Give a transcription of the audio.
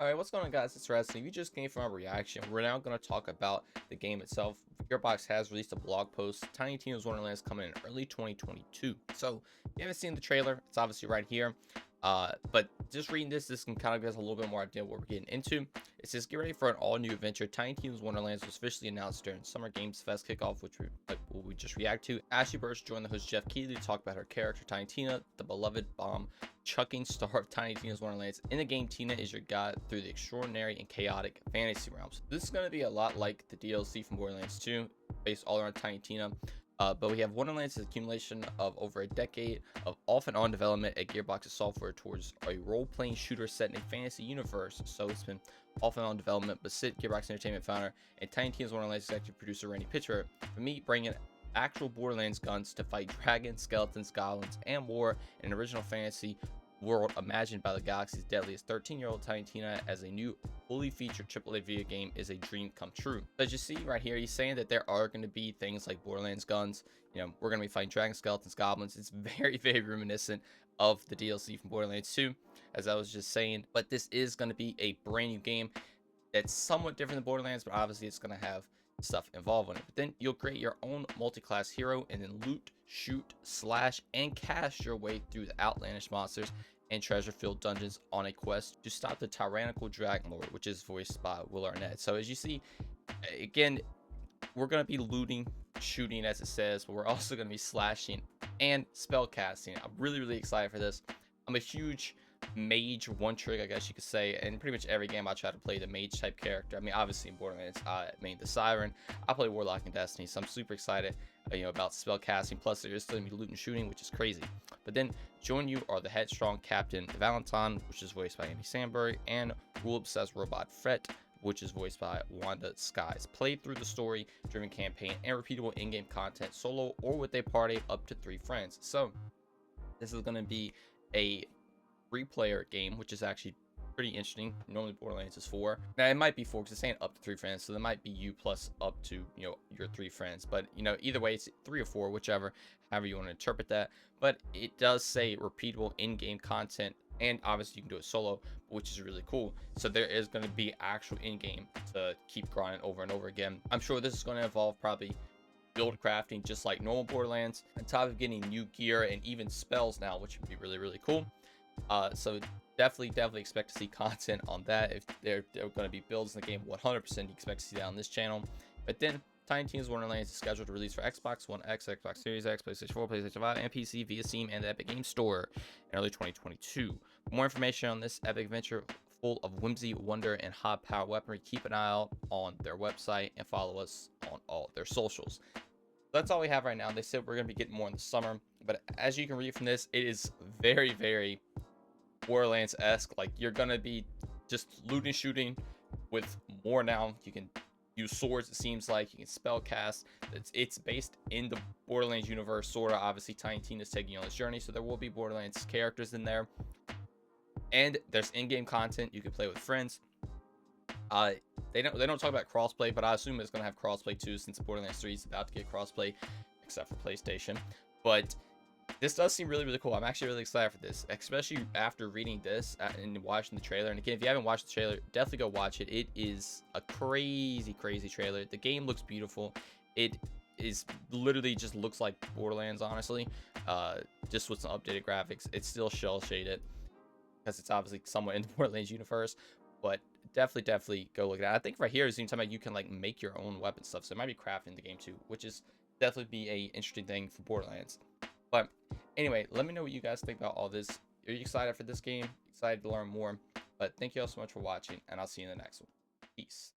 Alright, what's going on, guys? It's Rest. If you just came from a reaction, we're now going to talk about the game itself. Gearbox has released a blog post. Tiny Tina's Wonderlands coming in early 2022. So, if you haven't seen the trailer, it's obviously right here. But just reading this can kind of give us a little bit more idea what we're getting into. It says, get ready for an all-new adventure. Tiny Tina's Wonderlands was officially announced during Summer Games Fest kickoff, which we just react to. Ashley Burch joined the host Jeff Keighley to talk about her character, Tiny Tina, the beloved bomb chucking star of Tiny Tina's Wonderlands. In the game, Tina is your guide through the extraordinary and chaotic fantasy realms. This is going to be a lot like the DLC from Borderlands 2, based all around Tiny Tina. But we have Wonderlands' accumulation of over a decade of off and on development at Gearbox's software towards a role-playing shooter set in a fantasy universe. So it's been off and on development, but Sid, Gearbox Entertainment founder, and Tiny Tina's Wonderlands executive producer Randy Pitchford, for me, bringing actual Borderlands guns to fight dragons, skeletons, goblins, and more in an original fantasy world imagined by the galaxy's deadliest. 13-year-old Tiny Tina as a new fully featured AAA video game is a dream come true. As you see right here, he's saying that there are going to be things like Borderlands guns. You know, we're going to be fighting dragons, skeletons, goblins. It's very, very reminiscent of the DLC from Borderlands 2, as I was just saying. But this is going to be a brand new game that's somewhat different than Borderlands, but obviously it's going to have stuff involved in it. But then you'll create your own multi-class hero and then loot, shoot, slash, and cast your way through the outlandish monsters and treasure-filled dungeons on a quest to stop the tyrannical Dragon Lord, which is voiced by Will Arnett. So as you see, again, we're going to be looting, shooting as it says, but we're also going to be slashing and spell casting. I'm really, really excited for this. I'm a huge mage one trick, I guess you could say, and pretty much every game I try to play the mage type character. I mean, obviously in Borderlands I main the Siren. I play Warlock in Destiny, so I'm super excited about spell casting. Plus there is still gonna be loot and shooting, which is crazy. But then join you are the headstrong Captain Valentine, which is voiced by Andy Samberg, and rule obsessed robot Fret, which is voiced by Wanda Skies. Play through the story driven campaign and repeatable in-game content solo or with a party up to 3 friends. So this is going to be a 3-player game, which is actually pretty interesting. Normally Borderlands is 4. Now it might be 4 because it's saying up to 3 friends, so there might be you plus up to your 3 friends. But either way, it's 3 or 4, whichever, however you want to interpret that. But it does say repeatable in-game content, and obviously you can do it solo, which is really cool. So there is going to be actual in-game to keep grinding over and over again. I'm sure this is going to involve probably build crafting just like normal Borderlands, on top of getting new gear and even spells now, which would be really, really cool. So definitely expect to see content on that. If they're going to be builds in the game, 100% you expect to see that on this channel. But then Tiny Tina's Wonderlands is scheduled to release for Xbox One X, Xbox Series X, PlayStation 4, PlayStation 5, and PC via Steam and the Epic Games Store in early 2022. For more information on this epic adventure full of whimsy, wonder, and high power weaponry, keep an eye out on their website and follow us on all their socials. That's all we have right now. They said we're going to be getting more in the summer, but as you can read from this, it is very, very Borderlands-esque. Like, you're going to be just looting, shooting with more now. You can use swords, it seems like. You can spell cast. It's based in the Borderlands universe, sort of. Obviously, Tiny Tina's taking you on this journey, so there will be Borderlands characters in there. And there's in-game content you can play with friends. They don't talk about crossplay, but I assume it's gonna have crossplay too, since Borderlands 3 is about to get crossplay, except for PlayStation. But this does seem really, really cool. I'm actually really excited for this, especially after reading this and watching the trailer. And again, if you haven't watched the trailer, definitely go watch it. It is a crazy, crazy trailer. The game looks beautiful. It is literally just looks like Borderlands, honestly. Just with some updated graphics. It's still shell shaded because it's obviously somewhat in the Borderlands universe. But definitely go look at it. I think right here is even talking about you can like make your own weapon stuff, so it might be crafting in the game too, which is definitely be a interesting thing for Borderlands. But anyway, let me know what you guys think about all this. Are you excited for this game? Excited to learn more? But thank you all so much for watching, and I'll see you in the next one. Peace.